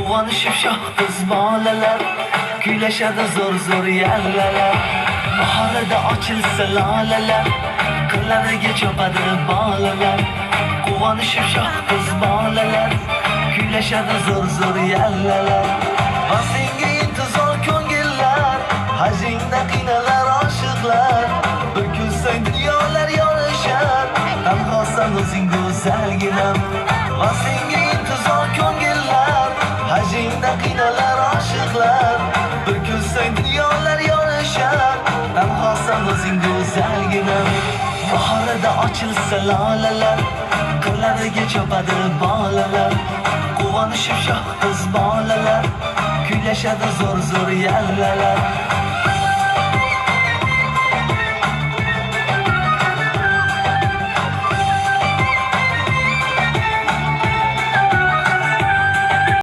Quvonishib shoh qiz bolalar, kuylashadi zo'r yallalar. Bahorida ochilsa lolalar, qirlariga chopadi bolalar. Quvonishib shoh qiz bolalar, kuylashadi zo'r yallalar. Va senga intizor ko'ngillar, hajingda qiynalar oshiqlar. Bir kun sen dunyolar yorishar, tanhosan o'zing go'zalginam. Va senga intizor ko'ngillar, hajingda qiynalar oshiqlar. Bir kun sen dunyolar yorishar, tanhosan o'zing go'zalginam. Bahorida ochilsa lolalar, qirlariga chopadi bolalar. Quvonishib shoh qiz bolalar, kuylashadi zo'r yallalar.